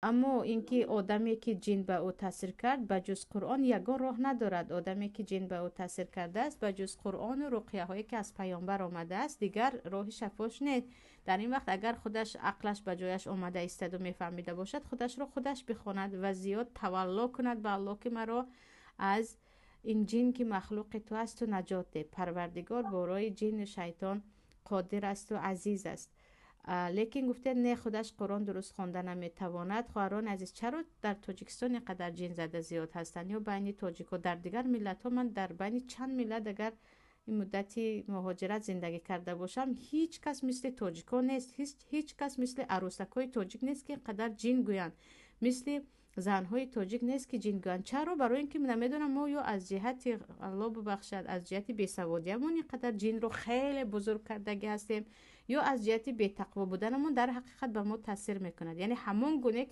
اما اینکه آدمی که جن به او تاثیر کرد به جز قرآن یگان راه ندارد. آدمی که جن به او تاثیر کرده است به جز قرآن و رقیه هایی که از پیامبر آمده است دیگر راه شفاش نیست. در این وقت اگر خودش عقلش به جایش آمده ایستد و میفهمیده باشد خودش رو خودش بخواند و زیاد تولا کند به الله که مرا از این جن که مخلوق تو است و نجات ده. پروردگار برای جن و شیطان قادر است و عزیز است. لیکن گفته نه خودش قرآن درست خوانده نمیتواند. خواهران عزیز چرا در تاجیکستان قدر جن زده زیاد هستند یا بین تاجیک ها در دیگر ملت ها؟ من در بین چند ملت اگر این مدتی مهاجرت زندگی کرده باشم هیچ کس مثل تاجیک ها نیست. هیچ کس مثل عروسک های تاجیک نیست که قدر جن گویند. مثل زنهای تاجیک نیست که جن گویند. چرا؟ برای اینکه نمیدونم ما یا از جهت الله ببخشد از جهت بیسوادیمون قدر جن رو خیلی بزرگ کردگی هستیم یا از جهت بی‌تقوا بودنمون در حقیقت به ما تاثیر میکند. یعنی همون گونه که